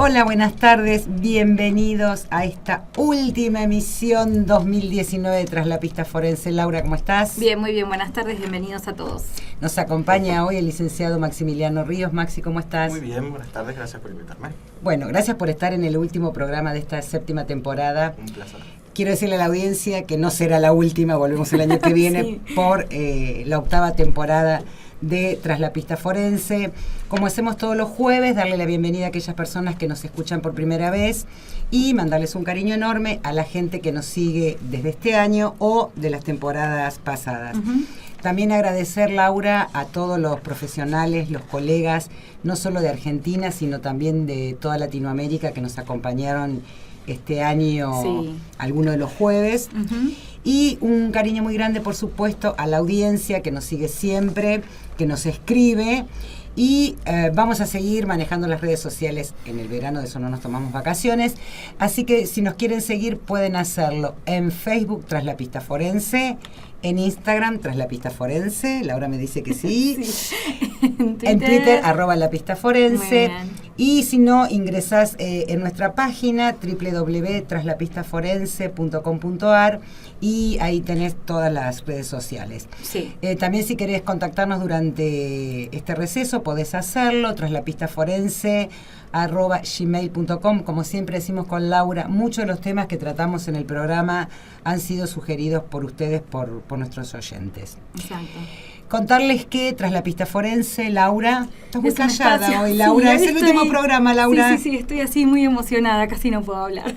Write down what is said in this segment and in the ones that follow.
Hola, buenas tardes, bienvenidos a esta última emisión 2019 de Tras la Pista Forense. Laura, ¿cómo estás? Bien, muy bien, buenas tardes, bienvenidos a todos. Nos acompaña hoy el licenciado Maximiliano Ríos. Maxi, ¿cómo estás? Muy bien, buenas tardes, gracias por invitarme. Bueno, gracias por estar en el último programa de esta séptima temporada. Un placer. Quiero decirle a la audiencia que no será la última, volvemos el año que viene sí. por la octava temporada de Tras la Pista Forense. Como hacemos todos los jueves, darle la bienvenida a aquellas personas que nos escuchan por primera vez y mandarles un cariño enorme a la gente que nos sigue desde este año o de las temporadas pasadas. También agradecer, Laura, a todos los profesionales, los colegas, no solo de Argentina, sino también de toda Latinoamérica que nos acompañaron este año, algunos de los jueves. Y un cariño muy grande, por supuesto, a la audiencia que nos sigue siempre, que nos escribe. Y vamos a seguir manejando las redes sociales en el verano, de eso no nos tomamos vacaciones. Así que si nos quieren seguir, pueden hacerlo en Facebook, Tras la Pista Forense, en Instagram, Tras la Pista Forense. Laura me dice que sí. En Twitter, @lapista_forense. Y si no, ingresás en nuestra página www.traslapistaforense.com.ar y ahí tenés todas las redes sociales. Sí. También si querés contactarnos durante este receso, podés hacerlo, traslapistaforense@gmail.com. Como siempre decimos con Laura, muchos de los temas que tratamos en el programa han sido sugeridos por ustedes, por nuestros oyentes. Exacto. Contarles que Tras la Pista Forense, Laura, estás muy callada hoy, Laura, sí, es el último programa, Laura. Sí, estoy así muy emocionada, casi no puedo hablar.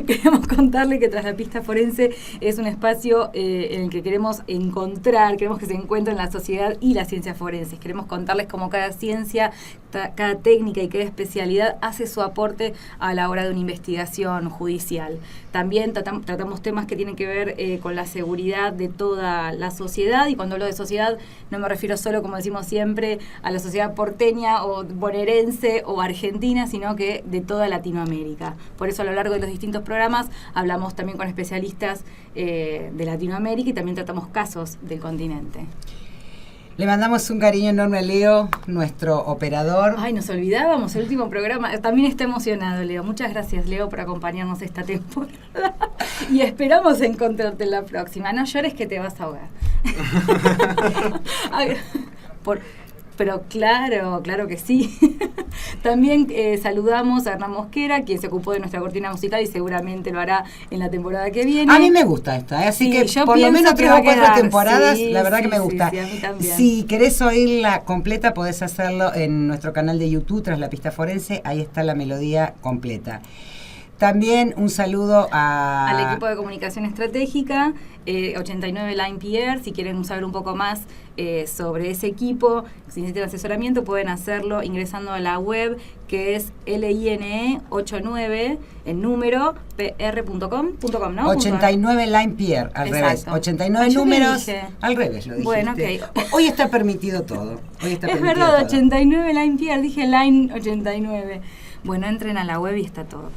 Queremos contarle que Tras la Pista Forense es un espacio en el que queremos que se encuentren la sociedad y las ciencias forenses. Queremos contarles cómo cada ciencia, cada técnica y cada especialidad hace su aporte a la hora de una investigación judicial. También tratamos temas que tienen que ver con la seguridad de toda la sociedad, y cuando hablo de sociedad no me refiero solo, como decimos siempre, a la sociedad porteña o bonaerense o argentina, sino que de toda Latinoamérica. Por eso a lo largo de los distintos programas hablamos también con especialistas de Latinoamérica y también tratamos casos del continente. Le mandamos un cariño enorme a Leo, nuestro operador. Ay, nos olvidábamos, el último programa. También está emocionado, Leo. Muchas gracias, Leo, por acompañarnos esta temporada. Y esperamos encontrarte en la próxima. No llores que te vas a ahogar. Pero claro que sí. También saludamos a Hernán Mosquera, quien se ocupó de nuestra cortina musical y seguramente lo hará en la temporada que viene. A mí me gusta esta, así que por lo menos 3 o 4 temporadas, la verdad que me gusta. Sí, a mí también. Si querés oírla completa, podés hacerlo en nuestro canal de YouTube, Tras la Pista Forense, ahí está la melodía completa. También un saludo al equipo de comunicación estratégica, 89 Line PR. Si quieren saber un poco más sobre ese equipo, si necesitan asesoramiento, pueden hacerlo ingresando a la web, que es line89 en número pr.com, ¿no? 89 Line PR, al revés. 89 números, al revés lo dijiste. Bueno, okay. Hoy está permitido todo. Es verdad, 89 Line PR, dije Line 89. Bueno, entren a la web y está todo.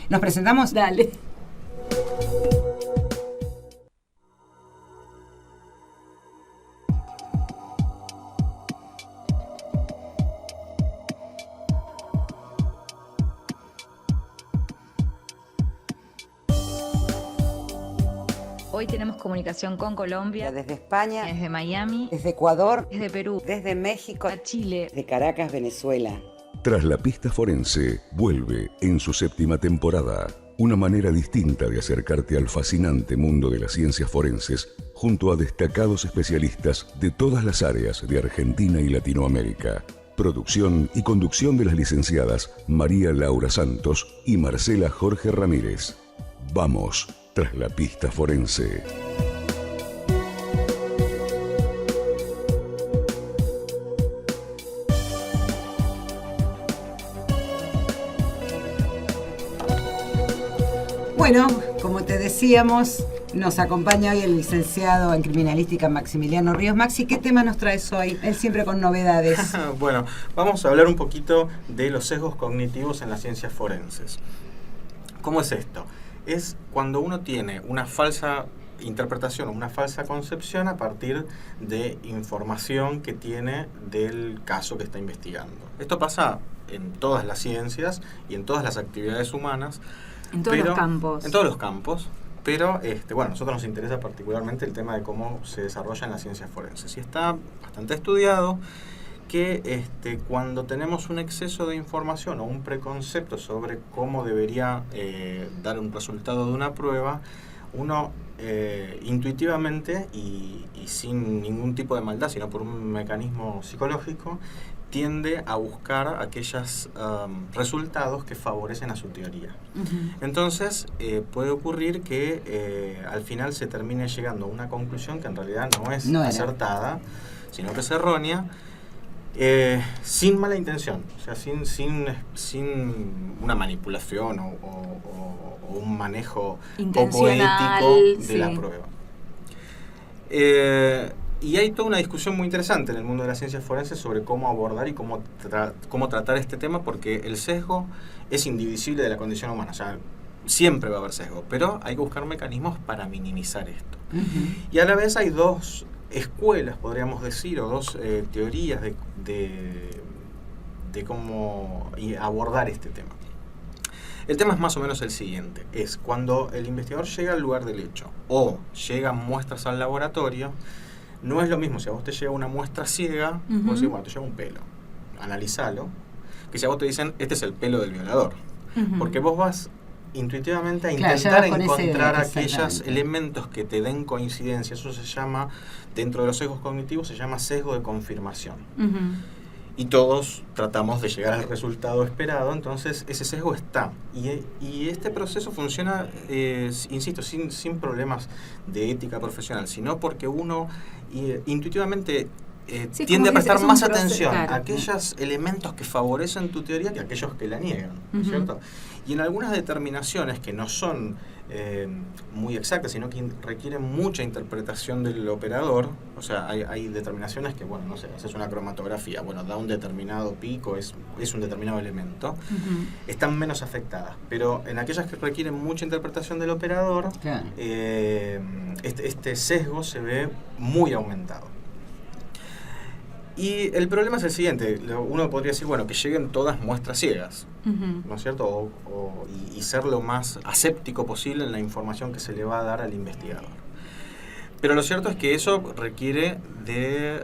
¿Nos presentamos? Dale. Hoy tenemos comunicación con Colombia, desde España, desde Miami, desde Ecuador, desde Perú, desde México, a Chile, de Caracas, Venezuela. Tras la Pista Forense vuelve en su séptima temporada. Una manera distinta de acercarte al fascinante mundo de las ciencias forenses junto a destacados especialistas de todas las áreas de Argentina y Latinoamérica. Producción y conducción de las licenciadas María Laura Santos y Marcela Jorge Ramírez. Vamos, Tras la Pista Forense. Bueno, como te decíamos, nos acompaña hoy el licenciado en criminalística Maximiliano Ríos. Maxi, ¿qué tema nos traes hoy? Él siempre con novedades. Bueno, vamos a hablar un poquito de los sesgos cognitivos en las ciencias forenses. ¿Cómo es esto? Es cuando uno tiene una falsa interpretación o una falsa concepción a partir de información que tiene del caso que está investigando. Esto pasa en todas las ciencias y en todas las actividades humanas. En todos los campos. En todos los campos. Pero, bueno, a nosotros nos interesa particularmente el tema de cómo se desarrolla en las ciencias forenses. Y está bastante estudiado que cuando tenemos un exceso de información o un preconcepto sobre cómo debería dar un resultado de una prueba, uno intuitivamente y sin ningún tipo de maldad, sino por un mecanismo psicológico, tiende a buscar aquellos resultados que favorecen a su teoría. Uh-huh. Entonces, puede ocurrir que al final se termine llegando a una conclusión que en realidad no es acertada, sino que es errónea, sin mala intención, o sea, sin una manipulación o un manejo poco ético de la prueba. Y hay toda una discusión muy interesante en el mundo de las ciencias forenses sobre cómo abordar y cómo tratar este tema, porque el sesgo es indivisible de la condición humana, o sea, siempre va a haber sesgo, pero hay que buscar mecanismos para minimizar esto. Uh-huh. Y a la vez hay dos escuelas, podríamos decir, o dos teorías de cómo abordar este tema. El tema es más o menos el siguiente, es cuando el investigador llega al lugar del hecho o llegan muestras al laboratorio, no es lo mismo si a vos te llega una muestra ciega, uh-huh, vos decís, bueno, te llega un pelo, analízalo, que si a vos te dicen, este es el pelo del violador, uh-huh, porque vos vas intuitivamente a intentar encontrar aquellos elementos que te den coincidencia. Eso se llama, dentro de los sesgos cognitivos, se llama sesgo de confirmación. Uh-huh. Y todos tratamos de llegar al resultado esperado, entonces ese sesgo está. Y este proceso funciona, insisto, sin problemas de ética profesional, sino porque uno intuitivamente tiende a prestar más atención a aquellos elementos que favorecen tu teoría que a aquellos que la niegan, ¿no es cierto? Y en algunas determinaciones que no son muy exactas, sino que requieren mucha interpretación del operador, o sea, hay determinaciones que, bueno, no sé, haces una cromatografía, bueno, da un determinado pico, es un determinado elemento, uh-huh, están menos afectadas, pero en aquellas que requieren mucha interpretación del operador, claro, este sesgo se ve muy aumentado. Y el problema es el siguiente, uno podría decir, bueno, que lleguen todas muestras ciegas, uh-huh, ¿no es cierto? Y ser lo más aséptico posible en la información que se le va a dar al investigador. Pero lo cierto es que eso requiere de,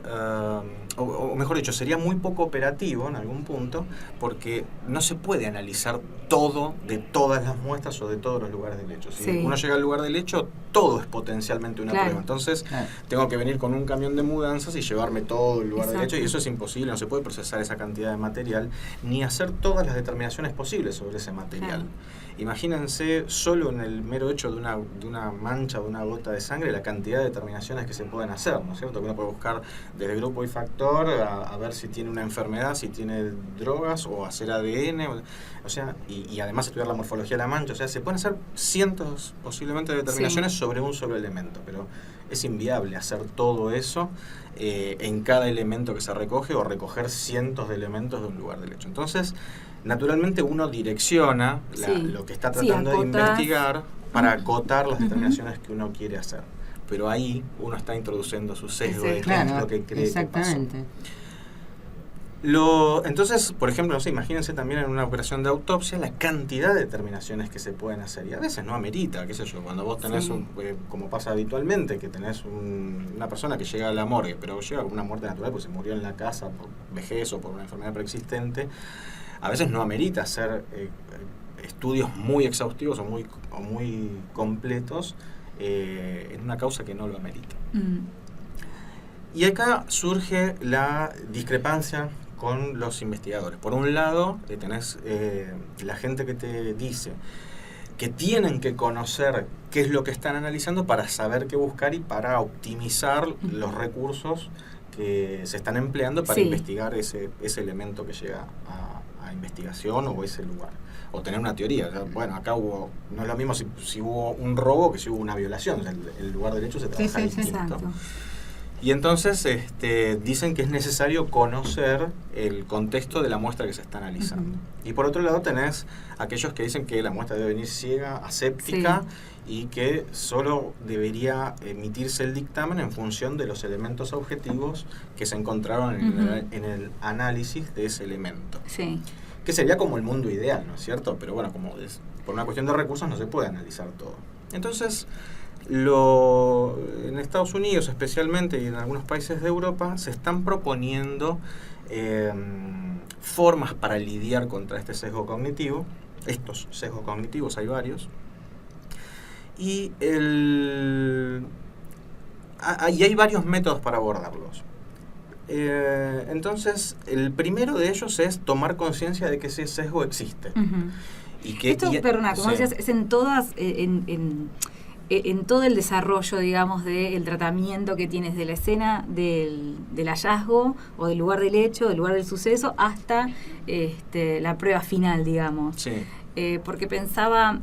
o mejor dicho, sería muy poco operativo en algún punto, porque no se puede analizar todo de todas las muestras o de todos los lugares del hecho. Si uno llega al lugar del hecho, todo es potencialmente una prueba. Entonces, tengo que venir con un camión de mudanzas y llevarme todo el lugar del hecho, y eso es imposible, no se puede procesar esa cantidad de material, ni hacer todas las determinaciones posibles sobre ese material. Imagínense solo en el mero hecho de una mancha, de una gota de sangre, la cantidad de determinaciones que se pueden hacer, ¿no es cierto? Que uno puede buscar desde grupo y factor a ver si tiene una enfermedad, si tiene drogas, o hacer ADN, o sea, y además estudiar la morfología de la mancha. O sea, se pueden hacer cientos posiblemente de determinaciones sobre un solo elemento, pero es inviable hacer todo eso en cada elemento que se recoge, o recoger cientos de elementos de un lugar del hecho. Entonces, naturalmente uno direcciona lo que está tratando de investigar para acotar las determinaciones que uno quiere hacer. Pero ahí uno está introduciendo su sesgo de qué es lo que cree que pasó. Entonces, por ejemplo, no sé, imagínense también en una operación de autopsia la cantidad de determinaciones que se pueden hacer, y a veces no amerita, qué sé yo, cuando vos tenés como pasa habitualmente, que tenés una persona que llega a la morgue, pero llega con una muerte natural porque se murió en la casa por vejez o por una enfermedad preexistente, a veces no amerita hacer estudios muy exhaustivos o muy completos en una causa que no lo amerita. Y acá surge la discrepancia con los investigadores. Por un lado, tenés la gente que te dice que tienen que conocer qué es lo que están analizando para saber qué buscar y para optimizar los recursos que se están empleando para investigar ese elemento que llega a investigación o ese lugar. O tener una teoría. O sea, bueno, acá no es lo mismo si hubo un robo que si hubo una violación. O sea, el lugar del hecho se trabaja distinto. Exacto. Y entonces dicen que es necesario conocer el contexto de la muestra que se está analizando. Uh-huh. Y por otro lado tenés aquellos que dicen que la muestra debe venir ciega, aséptica, y que solo debería emitirse el dictamen en función de los elementos objetivos que se encontraron en el análisis de ese elemento. que sería como el mundo ideal, ¿no es cierto? Pero bueno, por una cuestión de recursos no se puede analizar todo. Entonces, en Estados Unidos especialmente y en algunos países de Europa se están proponiendo formas para lidiar contra este sesgo cognitivo. Estos sesgos cognitivos hay varios. Y hay varios métodos para abordarlos. Entonces, el primero de ellos es tomar conciencia de que ese sesgo existe. Y que, perdona, como decías, es en todas... en todo el desarrollo, digamos, del tratamiento que tienes de la escena del hallazgo o del lugar del hecho, del lugar del suceso, hasta la prueba final, digamos. Sí. Porque pensaba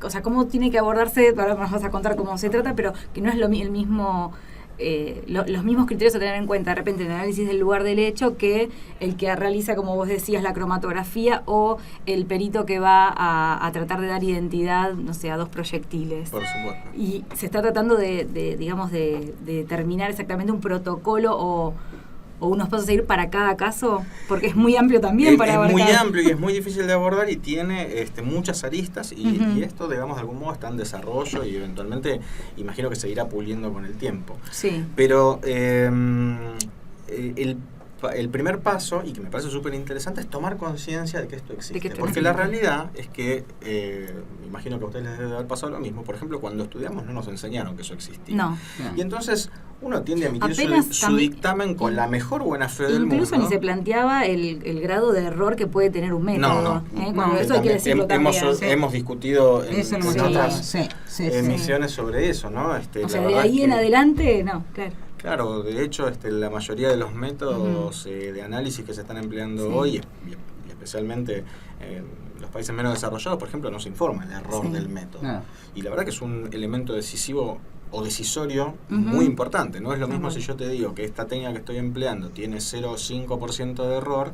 o sea, cómo tiene que abordarse, ahora nos vas a contar cómo se trata, pero que no es el mismo... los mismos criterios a tener en cuenta de repente en el análisis del lugar del hecho que el que realiza, como vos decías, la cromatografía o el perito que va a tratar de dar identidad, no sé, a 2 proyectiles. Por supuesto. Y se está tratando de determinar exactamente un protocolo o unos pasos a seguir para cada caso, porque es muy amplio también para abarcar. Es muy amplio y es muy difícil de abordar y tiene muchas aristas y esto, digamos, de algún modo está en desarrollo y eventualmente imagino que seguirá puliendo con el tiempo. Sí. Pero el primer paso, y que me parece súper interesante, es tomar conciencia de que esto existe. Porque la realidad es que, me imagino que a ustedes les debe haber pasado lo mismo. Por ejemplo, cuando estudiamos no nos enseñaron que eso existía. No. Y entonces uno tiende a emitir su dictamen con la mejor buena fe del mundo. Incluso ni se planteaba el grado de error que puede tener un método. Eso hay que decirlo también. Hemos discutido en otras emisiones sobre eso, ¿no? O sea, de ahí en adelante, no, claro. Claro, de hecho, la mayoría de los métodos de análisis que se están empleando hoy, y especialmente en los países menos desarrollados, por ejemplo, no se informa el error del método. Y la verdad que es un elemento decisivo o decisorio muy importante. No es lo mismo si yo te digo que esta técnica que estoy empleando tiene 0,5% de error,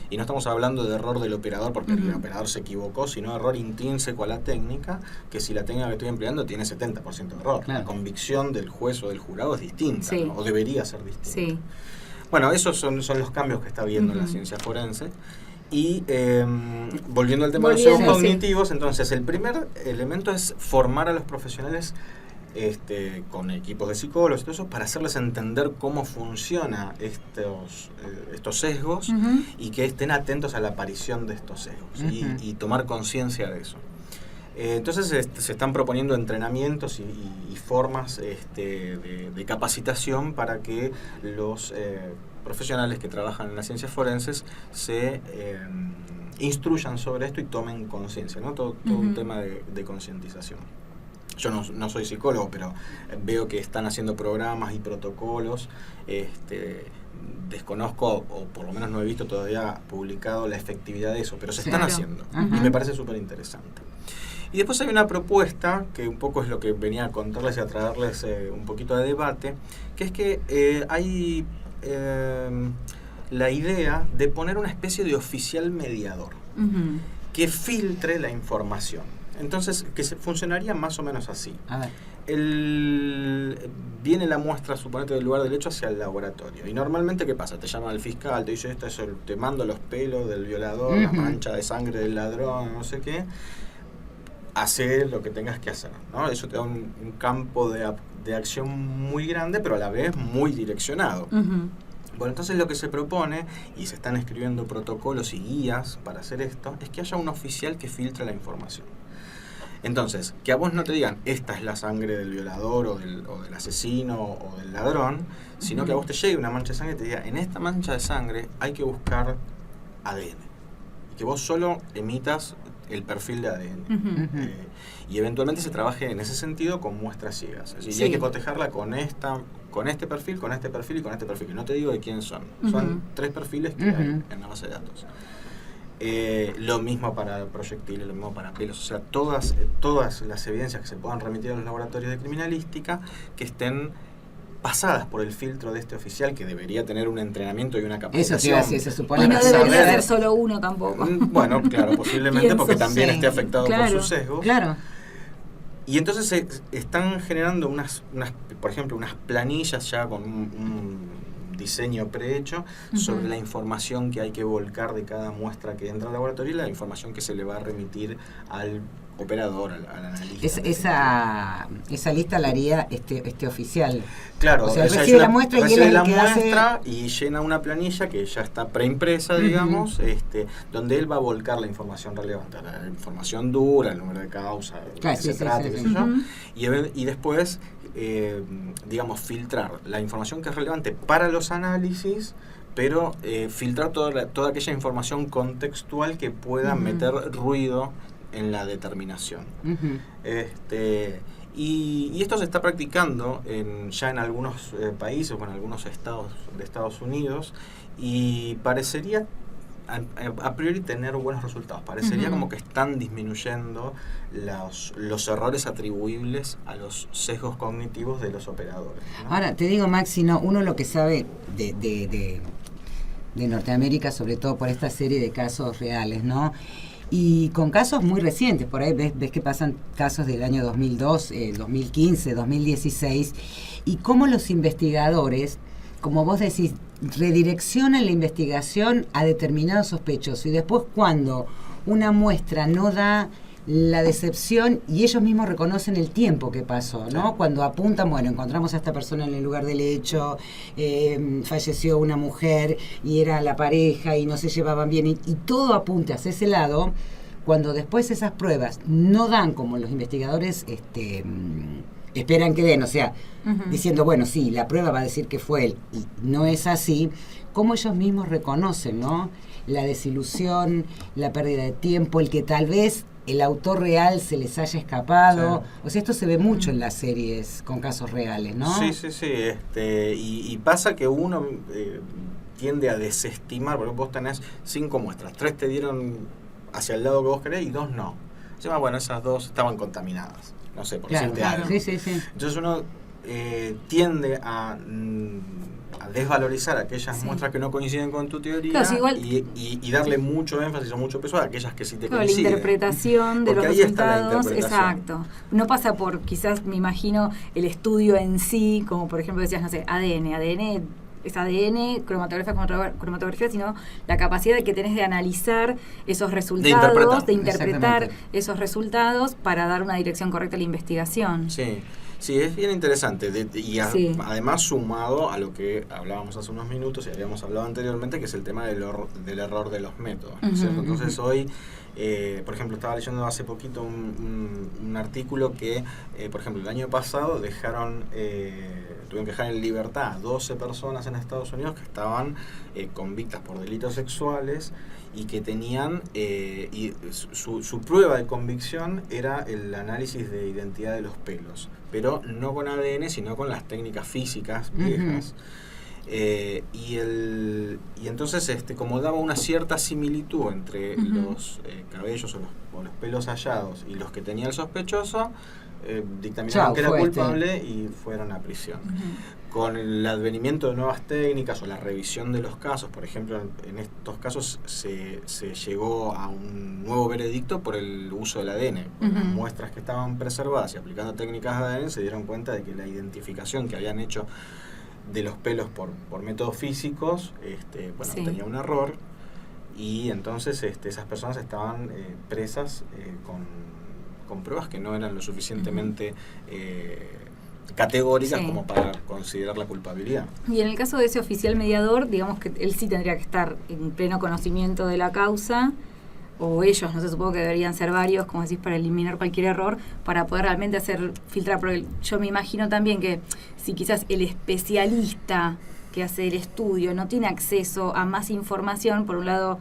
y no estamos hablando de error del operador porque el operador se equivocó, sino error intrínseco a la técnica, que si la técnica que estoy empleando tiene 70% de error. Claro. La convicción del juez o del jurado es distinta, ¿no? O debería ser distinta. Sí. Bueno, esos son los cambios que está viendo en la ciencia forense. Y volviendo al tema de los sesgos cognitivos, entonces el primer elemento es formar a los profesionales con equipos de psicólogos y todo eso, para hacerles entender cómo funciona estos sesgos y que estén atentos a la aparición de estos sesgos y tomar conciencia de eso. Entonces se están proponiendo entrenamientos y formas de capacitación para que los profesionales que trabajan en las ciencias forenses se instruyan sobre esto y tomen conciencia, ¿no? Todo un tema de concientización. Yo no soy psicólogo, pero veo que están haciendo programas y protocolos. Desconozco, o por lo menos no he visto todavía publicado la efectividad de eso, pero se están haciendo. Y me parece súper interesante. Y después hay una propuesta, que un poco es lo que venía a contarles y a traerles un poquito de debate, que es que hay la idea de poner una especie de oficial mediador que filtre la información. Entonces, funcionaría más o menos así. A ver. Viene la muestra, suponete, del lugar del hecho hacia el laboratorio. Y normalmente, ¿qué pasa? Te llama el fiscal, te dice, te mando los pelos del violador, la mancha de sangre del ladrón, no sé qué. Hace lo que tengas que hacer, ¿no? Eso te da un campo de acción muy grande, pero a la vez muy direccionado. Bueno, entonces lo que se propone, y se están escribiendo protocolos y guías para hacer esto, es que haya un oficial que filtre la información. Entonces, que a vos no te digan, esta es la sangre del violador o del asesino o del ladrón, sino que a vos te llegue una mancha de sangre y te diga, en esta mancha de sangre hay que buscar ADN. Y que vos solo emitas el perfil de ADN. Y eventualmente se trabaje en ese sentido con muestras ciegas. Y hay que cotejarla con este perfil, con este perfil y con este perfil. Que no te digo de quién son. Son 3 perfiles que hay en la base de datos. Lo mismo para proyectiles, lo mismo para pelos, o sea, todas las evidencias que se puedan remitir a los laboratorios de criminalística que estén pasadas por el filtro de este oficial, que debería tener un entrenamiento y una capacitación. Eso te iba a decir, se supone. Y no debería ser solo uno tampoco. Bueno, claro, posiblemente porque también esté afectado por sus sesgos. Claro. Y entonces se están generando por ejemplo, unas planillas ya con diseño prehecho sobre la información que hay que volcar de cada muestra que entra al laboratorio y la información que se le va a remitir al operador, al analista. Esa lista la haría este oficial. Claro, o sea, recibe la muestra y él es el que muestra y llena una planilla que ya está preimpresa, digamos, donde él va a volcar la información relevante, la información dura, el número de causa, qué sé yo, y después, digamos, filtrar la información que es relevante para los análisis, pero filtrar toda aquella información contextual que pueda meter ruido en la determinación. Y esto se está practicando ya en algunos países o en algunos estados de Estados Unidos, y parecería a priori tener buenos resultados. Parecería como que están disminuyendo los errores atribuibles a los sesgos cognitivos de los operadores, ¿no? Ahora, te digo, Maxi, uno lo que sabe de Norteamérica, sobre todo por esta serie de casos reales, ¿no? Y con casos muy recientes, por ahí ves que pasan casos del año 2002, 2015, 2016, y cómo los investigadores, como vos decís, redireccionan la investigación a determinados sospechosos, y después cuando una muestra no da la decepción, y ellos mismos reconocen el tiempo que pasó, ¿no? Sí. Cuando apuntan, bueno, encontramos a esta persona en el lugar del hecho, falleció una mujer y era la pareja y no se llevaban bien, y todo apunta hacia ese lado. Cuando después esas pruebas no dan como los investigadores esperan que den, o sea, diciendo, bueno, sí, la prueba va a decir que fue él, y no es así, como ellos mismos reconocen, ¿no? La desilusión, la pérdida de tiempo, el que tal vez el autor real se les haya escapado. Sí. O sea, esto se ve mucho en las series con casos reales, ¿no? Sí. Y pasa que uno tiende a desestimar, porque vos tenés 5 muestras, 3 te dieron hacia el lado que vos querés y 2 no. Encima, bueno, esas 2 estaban contaminadas. No sé, por decirte algo. Sí. Entonces uno tiende a desvalorizar aquellas muestras que no coinciden con tu teoría, claro, igual, y darle mucho énfasis o mucho peso a aquellas que sí te coinciden. La interpretación de los resultados, exacto. No pasa por, quizás, me imagino, el estudio en sí, como por ejemplo decías, no sé, ADN es ADN, cromatografía, sino la capacidad que tenés de analizar esos resultados, de interpretar esos resultados para dar una dirección correcta a la investigación. Sí, es bien interesante además sumado a lo que hablábamos hace unos minutos y habíamos hablado anteriormente, que es el tema del error de los métodos, ¿no es cierto? Entonces hoy, por ejemplo, estaba leyendo hace poquito un artículo que, por ejemplo, el año pasado tuvieron que dejar en libertad a 12 personas en Estados Unidos que estaban convictas por delitos sexuales y que tenían, y su prueba de convicción era el análisis de identidad de los pelos, pero no con ADN, sino con las técnicas físicas viejas. Y entonces, como daba una cierta similitud entre los cabellos o los pelos hallados y los que tenía el sospechoso, dictaminaron que era culpable y fueron a prisión. Con el advenimiento de nuevas técnicas o la revisión de los casos, por ejemplo, en estos casos se llegó a un nuevo veredicto por el uso del ADN. Las muestras que estaban preservadas y aplicando técnicas de ADN se dieron cuenta de que la identificación que habían hecho de los pelos por métodos físicos, tenía un error, y entonces esas personas estaban presas con pruebas que no eran lo suficientemente categóricas como para considerar la culpabilidad. Y en el caso de ese oficial mediador, digamos que él sí tendría que estar en pleno conocimiento de la causa, o ellos, no sé, supongo que deberían ser varios, como decís, para eliminar cualquier error, para poder realmente filtrar, porque yo me imagino también que si quizás el especialista que hace el estudio no tiene acceso a más información, por un lado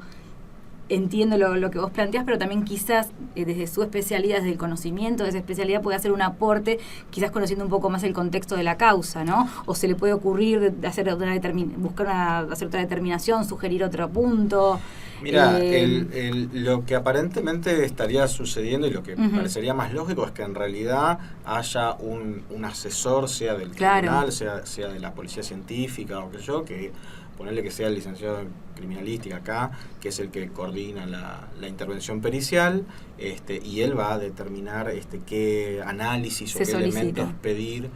entiendo lo que vos planteás, pero también quizás desde su especialidad, desde el conocimiento de esa especialidad, puede hacer un aporte, quizás conociendo un poco más el contexto de la causa, ¿no? O se le puede ocurrir hacer otra determinación, sugerir otro punto. Mira, lo que aparentemente estaría sucediendo y lo que parecería más lógico es que en realidad haya un asesor, sea del tribunal, sea de la policía científica o qué sé yo, que ponerle que sea el licenciado en criminalística acá, que es el que coordina la intervención pericial, y él va a determinar qué análisis o qué elementos pedir,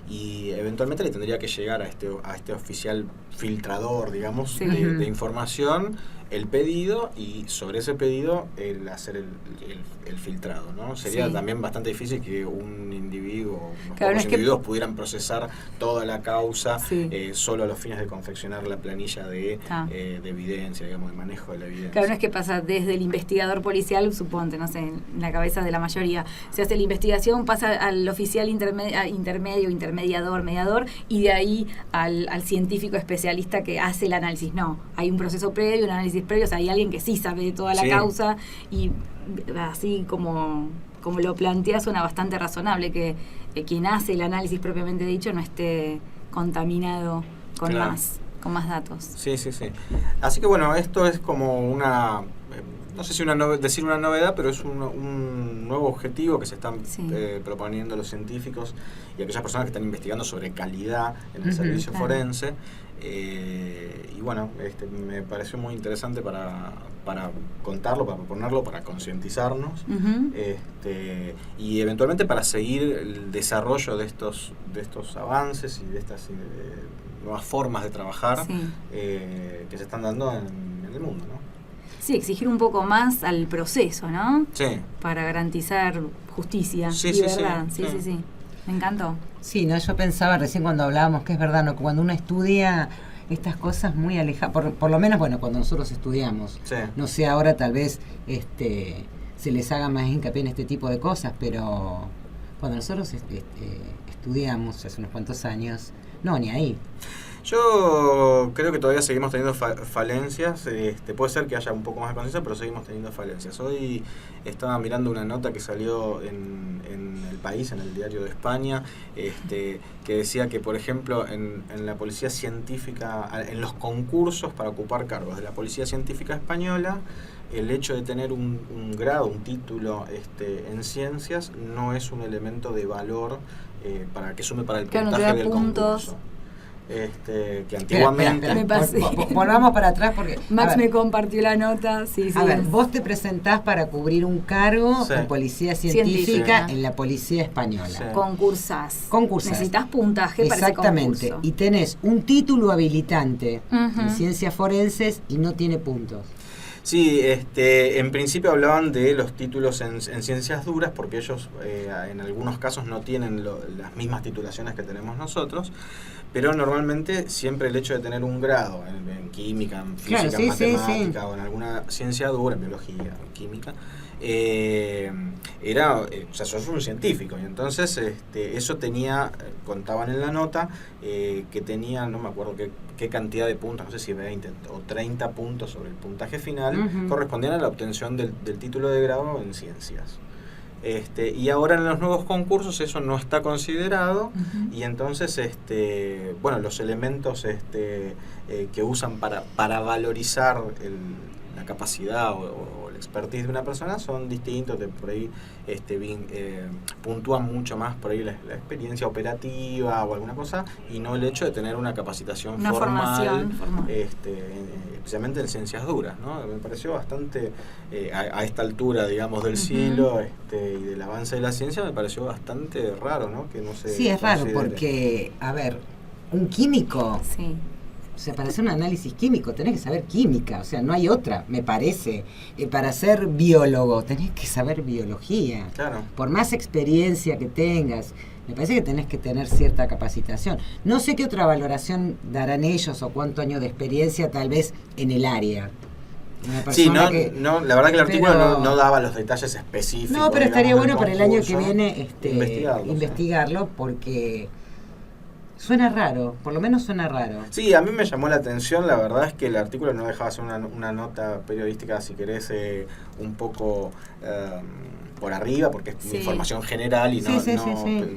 y eventualmente le tendría que llegar a este oficial filtrador, digamos, Sí. de información, el pedido, y sobre ese pedido el hacer el filtrado, ¿no? Sería Sí. también bastante difícil que un individuo, unos Claro, no pocos es que- individuos pudieran procesar toda la causa Sí. solo a los fines de confeccionar la planilla de evidencia, digamos, de manejo de la evidencia. Claro, no es que pasa desde el investigador policial, suponte, no sé, en la cabeza de la mayoría. Se hace la investigación, pasa al oficial intermedio, intermediador, mediador, y de ahí al científico especialista que hace el análisis. No, hay un proceso previo, un análisis previo, o sea, hay alguien que sí sabe de toda la Sí. causa, y así como lo plantea suena bastante razonable que quien hace el análisis propiamente dicho no esté contaminado con Claro. con más datos. Sí, sí, sí. Así que bueno, esto es como una, no sé si decir una novedad, pero es un nuevo objetivo que se están Sí. proponiendo los científicos y aquellas personas que están investigando sobre calidad en el Ujú, servicio claro. forense. Y bueno, me pareció muy interesante para contarlo, para proponerlo, para concientizarnos. Ujú. Y eventualmente para seguir el desarrollo de estos avances y de estas nuevas formas de trabajar Sí. que se están dando en el mundo, ¿no? Sí, exigir un poco más al proceso, ¿no? Sí, Para garantizar justicia Sí, y sí, verdad. sí, Sí, sí. sí, sí. Me encantó. Sí, no, yo pensaba recién cuando hablábamos que es verdad, ¿no? Cuando uno estudia estas cosas muy alejadas, por lo menos, bueno, cuando nosotros estudiamos, sí. no sé, ahora tal vez se les haga más hincapié en este tipo de cosas, pero cuando nosotros estudiamos hace unos cuantos años, no, ni ahí. Yo creo que todavía seguimos teniendo falencias. Puede ser que haya un poco más de conciencia, pero seguimos teniendo falencias. Hoy estaba mirando una nota que salió en El País, en el diario de España, que decía que, por ejemplo, en la policía científica, en los concursos para ocupar cargos de la policía científica española, el hecho de tener un grado, un título en ciencias, no es un elemento de valor para que sume para el Claro, no te puntaje da del puntos. concurso. Que antiguamente... Me pasé. Volvamos para atrás porque... Max a ver, me compartió la nota. Sí, sí. a ver, vos te presentás para cubrir un cargo Sí. de policía científica Científica. en la policía española. Sí. Concursás. Concursás. Necesitas puntaje para ese Exactamente. concurso. Y tenés un título habilitante Ujú. en ciencias forenses y no tiene puntos. Sí, en principio hablaban de los títulos en ciencias duras, porque ellos en algunos casos no tienen las mismas titulaciones que tenemos nosotros, pero normalmente siempre el hecho de tener un grado en química, en física, Claro, en sí, sí, matemática sí. o en alguna ciencia dura, en biología, en química, o sea, sos un científico, y entonces eso tenía, contaban en la nota, que tenía, no me acuerdo qué cantidad de puntos, no sé si 20 o 30 puntos sobre el puntaje final, Ujú. correspondían a la obtención del título de grado en ciencias. Y ahora en los nuevos concursos eso no está considerado, Ujú. y entonces bueno, los elementos que usan para valorizar la capacidad o la expertise de una persona son distintos. Por ahí puntúan mucho más por ahí la experiencia operativa o alguna cosa, y no el hecho de tener una capacitación Una formación formal. especialmente en ciencias duras, ¿no? Me pareció bastante a esta altura, digamos, del Ujú. siglo y del avance de la ciencia, me pareció bastante raro, ¿no? Que no se Sí, es raro considere. porque, a ver, un químico, Sí. o sea, para hacer un análisis químico tenés que saber química, o sea, no hay otra, me parece. Para ser biólogo tenés que saber biología. Claro. Por más experiencia que tengas, me parece que tenés que tener cierta capacitación. No sé qué otra valoración darán ellos o cuánto años de experiencia tal vez en el área. Una Sí, persona la verdad que el artículo pero- no daba los detalles específicos. No, pero estaría digamos, del bueno para el año que concurso. viene investigarlo porque suena raro, por lo menos suena raro. Sí, a mí me llamó la atención, la verdad es que el artículo no dejaba de ser una nota periodística, si querés, un poco por arriba, porque es Sí. información general y Sí, sí.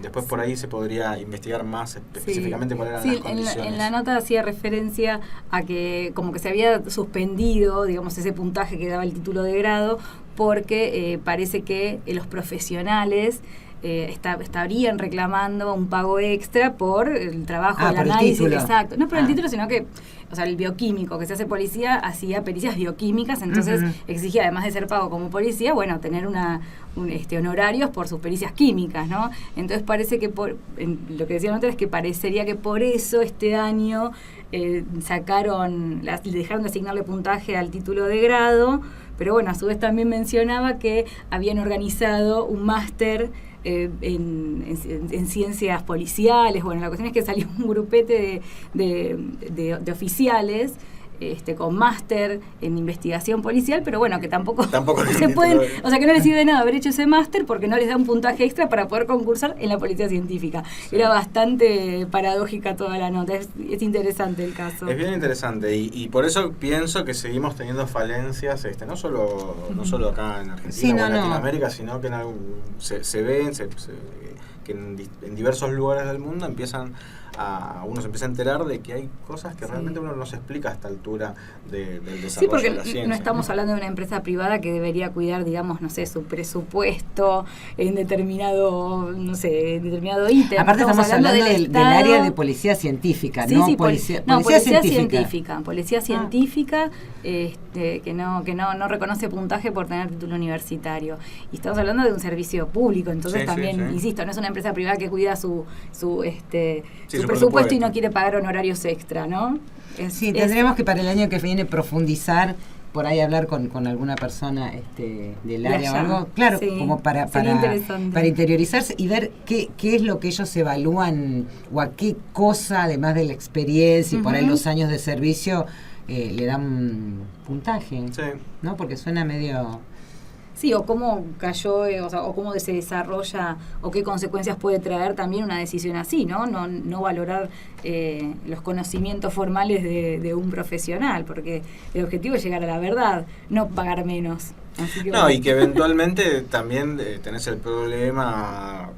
después por ahí se podría investigar más específicamente cuáles eran Sí, las condiciones. en la nota hacía referencia a que como que se había suspendido, digamos, ese puntaje que daba el título de grado, porque parece que los profesionales estarían reclamando un pago extra por el trabajo del por el análisis. título. Exacto, no por el título, sino que, o sea, el bioquímico que se hace policía hacía pericias bioquímicas, entonces exigía, además de ser pago como policía, bueno, tener honorarios por sus pericias químicas, ¿no? Entonces parece que lo que decía antes es que parecería que por eso este año dejaron de asignarle puntaje al título de grado, pero bueno, a su vez también mencionaba que habían organizado un máster en ciencias policiales. Bueno, la cuestión es que salió un grupete de oficiales con máster en investigación policial, pero bueno, que tampoco se pueden, o sea, que no les sirve de nada haber hecho ese máster porque no les da un puntaje extra para poder concursar en la policía científica. Sí. Era bastante paradójica toda la nota, es interesante el caso. Es bien interesante y por eso pienso que seguimos teniendo falencias, no solo acá en Argentina o en Latinoamérica, sino que se ven, que en diversos lugares del mundo uno se empieza a enterar de que hay cosas que realmente uno no se explica a esta altura del desarrollo de la ciencia. Sí, no estamos hablando de una empresa privada que debería cuidar, digamos, no sé, su presupuesto en determinado ítem. Aparte estamos hablando del área de policía científica, ¿no? Sí, policía científica. Policía científica que no reconoce puntaje por tener título universitario. Y estamos hablando de un servicio público, entonces insisto, no es una empresa privada que cuida su presupuesto y no quiere pagar honorarios extra, ¿no? Tendremos que para el año que viene profundizar, por ahí hablar con alguna persona del área o algo, claro, como para interiorizarse y ver qué es lo que ellos evalúan o a qué cosa, además de la experiencia y por ahí los años de servicio, le dan puntaje, ¿no? Porque suena medio... Sí, o cómo cayó, o cómo se desarrolla, o qué consecuencias puede traer también una decisión así, ¿no? No valorar los conocimientos formales de un profesional, porque el objetivo es llegar a la verdad, no pagar menos. Así que, y que eventualmente también tenés el problema,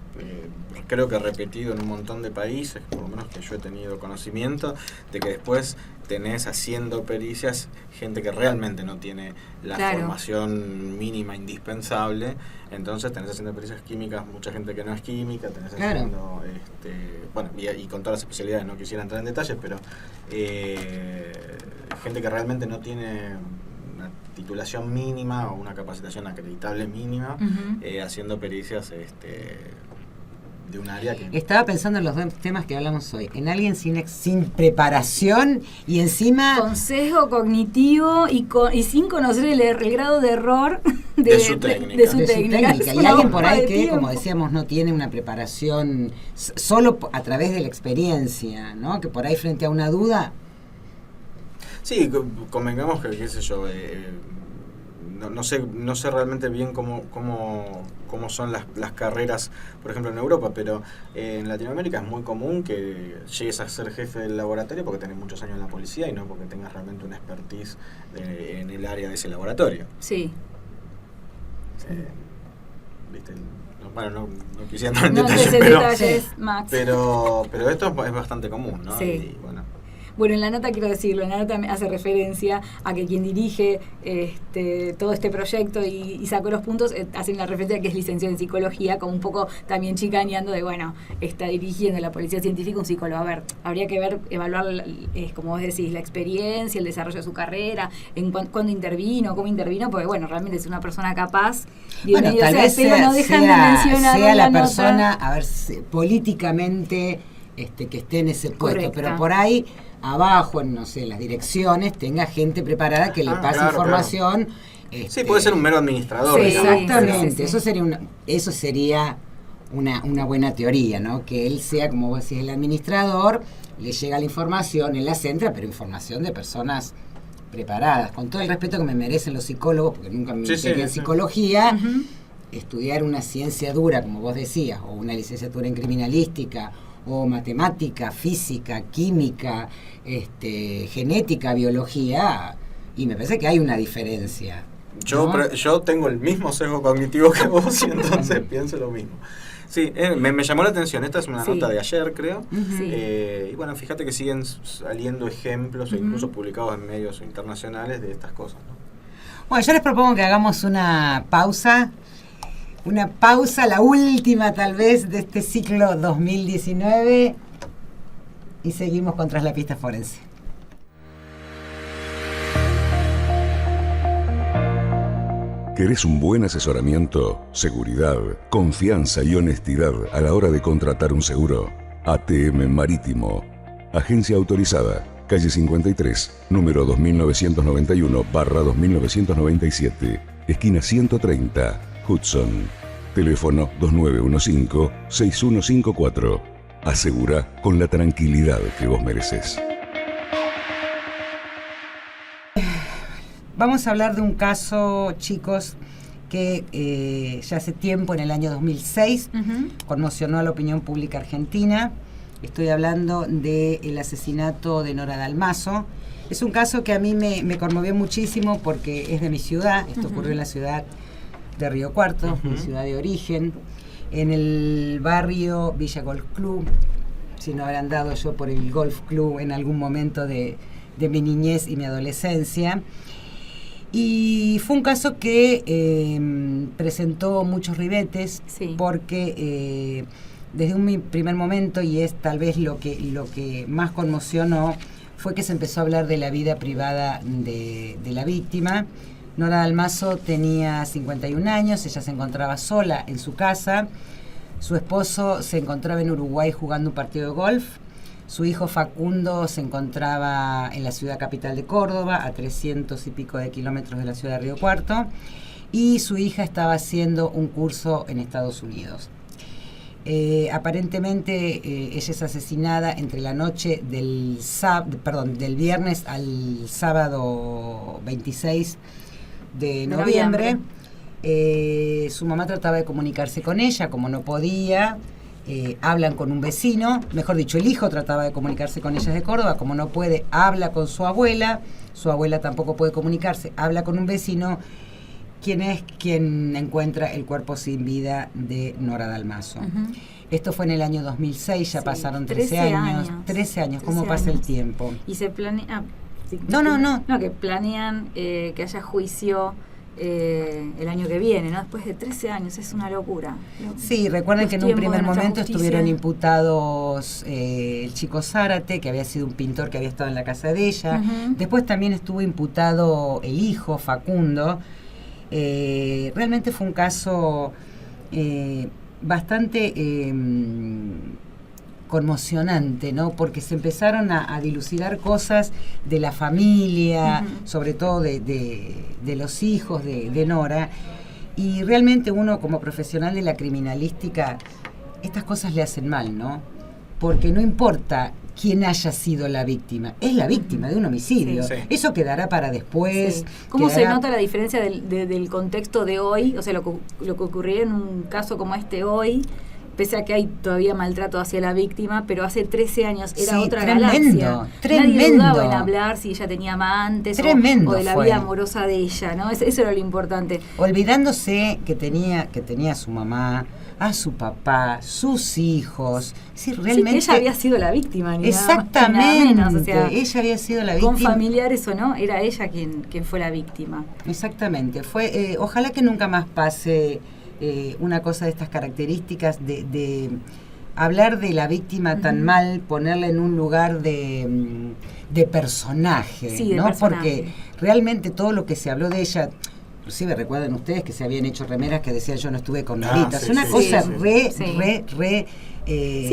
creo que repetido en un montón de países, por lo menos que yo he tenido conocimiento, de que después tenés haciendo pericias gente que realmente no tiene la formación mínima indispensable, entonces tenés haciendo pericias químicas mucha gente que no es química, tenés haciendo y con todas las especialidades no quisiera entrar en detalles, pero gente que realmente no tiene una titulación mínima o una capacitación acreditable mínima, haciendo pericias de un área que... Estaba pensando en los dos temas que hablamos hoy, en alguien sin preparación y encima... Con sesgo cognitivo y sin conocer el grado de error de su técnica. Y alguien por ahí que, como decíamos, no tiene una preparación solo a través de la experiencia, ¿no? Que por ahí frente a una duda... Sí, convengamos que, qué sé yo... No sé realmente bien cómo son las carreras, por ejemplo, en Europa, pero en Latinoamérica es muy común que llegues a ser jefe del laboratorio porque tenés muchos años en la policía y no porque tengas realmente una expertise en el área de ese laboratorio. Sí. ¿Viste? No quisiera entrar en detalles, Max. Pero esto es bastante común, ¿no? Sí. Y, bueno, en la nota quiero decirlo, en la nota hace referencia a que quien dirige todo este proyecto y sacó los puntos, hacen la referencia a que es licenciado en psicología, como un poco también chicaneando de, está dirigiendo la policía científica un psicólogo. A ver, habría que evaluar, como vos decís, la experiencia, el desarrollo de su carrera, cuándo intervino, cómo intervino, porque realmente es una persona capaz. Tal vez sea la persona, a ver, políticamente que esté en ese puesto, correcta. Pero por ahí abajo, en las direcciones, tenga gente preparada que le pase información. Sí, puede ser un mero administrador. Exactamente, sí. Eso sería una buena teoría, ¿no? Que él sea, como vos decís, el administrador, le llega la información, él la centra, pero información de personas preparadas. Con todo el respeto que me merecen los psicólogos, porque nunca me metí en psicología, estudiar una ciencia dura, como vos decías, o una licenciatura en criminalística, o matemática, física, química, genética, biología, y me parece que hay una diferencia, ¿no? Yo tengo el mismo sesgo cognitivo que vos y entonces pienso lo mismo. Sí, me llamó la atención, esta es una nota de ayer, creo, y fíjate que siguen saliendo ejemplos, incluso publicados en medios internacionales de estas cosas, ¿no? Bueno, yo les propongo que hagamos una pausa. una pausa, la última tal vez de este ciclo 2019, y seguimos con Tras la Pista Forense. ¿Querés un buen asesoramiento, seguridad, confianza y honestidad a la hora de contratar un seguro? ATM Marítimo. Agencia autorizada. Calle 53, número 2991/2997. Esquina 130, Hudson. Teléfono 2915-6154. Asegura con la tranquilidad que vos mereces. Vamos a hablar de un caso, chicos, que ya hace tiempo, en el año 2006, conmocionó a la opinión pública argentina. Estoy hablando del asesinato de Nora Dalmazo. Es un caso que a mí me conmovió muchísimo porque es de mi ciudad. Esto ocurrió en la ciudad de Río Cuarto, mi ciudad de origen, en el barrio Villa Golf Club. Si no habrán dado yo por el Golf Club en algún momento de mi niñez y mi adolescencia. Y fue un caso que presentó muchos ribetes, porque desde un primer momento, y es tal vez lo que más conmocionó, fue que se empezó a hablar de la vida privada de la víctima. Nora Dalmazo tenía 51 años, ella se encontraba sola en su casa, su esposo se encontraba en Uruguay jugando un partido de golf. Su hijo Facundo se encontraba en la ciudad capital de Córdoba, a 300 y pico de kilómetros de la ciudad de Río Cuarto, y su hija estaba haciendo un curso en Estados Unidos. Aparentemente ella es asesinada entre la noche del viernes al sábado 26 de noviembre. Su mamá trataba de comunicarse con ella, como no podía. Hablan con un vecino, mejor dicho, el hijo trataba de comunicarse con ella desde Córdoba, como no puede, habla con su abuela tampoco puede comunicarse, habla con un vecino, quien encuentra el cuerpo sin vida de Nora Dalmazo. Esto fue en el año 2006, ya pasaron 13 años. 13 años, ¿cómo pasa el tiempo? Y se planea... No, que planean que haya juicio el año que viene, ¿no? Después de 13 años, es una locura. Sí, recuerden que en un primer momento estuvieron imputados el chico Zárate, que había sido un pintor que había estado en la casa de ella. Después también estuvo imputado el hijo, Facundo. Realmente fue un caso bastante conmocionante, ¿no? Porque se empezaron a dilucidar cosas de la familia, sobre todo de los hijos de Nora, y realmente uno como profesional de la criminalística, estas cosas le hacen mal, ¿no? Porque no importa quién haya sido la víctima, es la víctima de un homicidio. Sí. Eso quedará para después. Sí. ¿Cómo se nota la diferencia del contexto de hoy? O sea, lo que ocurriría en un caso como este hoy, pese a que hay todavía maltrato hacia la víctima, pero hace 13 años era otra galaxia. Nadie dudaba en hablar si ella tenía amantes o de la vida amorosa de ella, ¿no? Eso era lo importante. Olvidándose que tenía a su mamá, a su papá, sus hijos. Sí, realmente. Sí, ella había sido la víctima, ni exactamente, nada menos. O sea, ella había sido la víctima. Con familiares o no, era ella quien fue la víctima. Exactamente. Ojalá que nunca más pase una cosa de estas características, de hablar de la víctima tan mal, ponerla en un lugar de personaje, sí, ¿no? Personaje. Porque realmente todo lo que se habló de ella, inclusive recuerdan ustedes que se habían hecho remeras que decían yo no estuve con Norita, es una cosa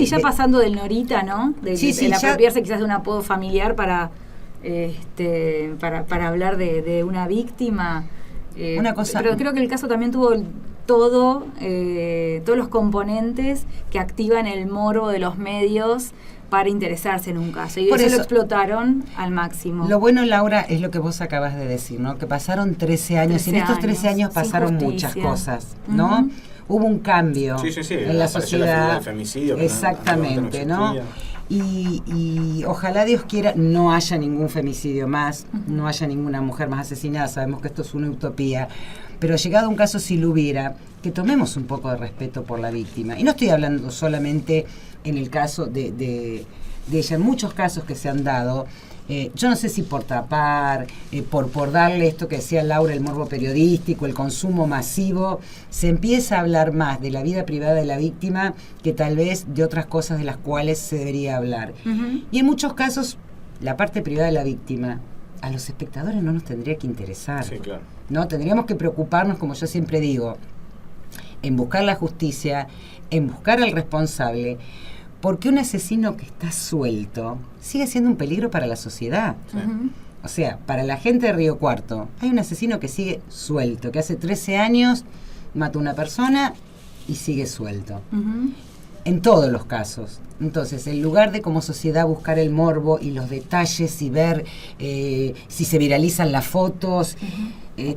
ya pasando del Norita, ¿no? De apropiarse quizás de un apodo familiar para hablar de una víctima. Una cosa, pero creo que el caso también tuvo todos los componentes que activan el morbo de los medios para interesarse en un caso, y eso lo explotaron al máximo. Lo bueno, Laura, es lo que vos acabas de decir, ¿no? Que pasaron 13 años, y en estos 13 años pasaron muchas cosas, ¿no? Hubo un cambio en la sociedad. La femicidio, exactamente, ¿no? Y ojalá Dios quiera no haya ningún femicidio más, no haya ninguna mujer más asesinada. Sabemos que esto es una utopía, pero llegado a un caso, si lo hubiera, que tomemos un poco de respeto por la víctima. Y no estoy hablando solamente en el caso de ella, en muchos casos que se han dado, yo no sé si por tapar, por darle esto que decía Laura, el morbo periodístico, el consumo masivo, se empieza a hablar más de la vida privada de la víctima que tal vez de otras cosas de las cuales se debería hablar. Y en muchos casos, la parte privada de la víctima a los espectadores no nos tendría que interesar. Sí, claro. ¿No? Tendríamos que preocuparnos, como yo siempre digo, en buscar la justicia, en buscar al responsable, porque un asesino que está suelto sigue siendo un peligro para la sociedad. Sí. O sea, para la gente de Río Cuarto, hay un asesino que sigue suelto, que hace 13 años mató a una persona y sigue suelto. En todos los casos. Entonces, en lugar de como sociedad buscar el morbo y los detalles y ver si se viralizan las fotos,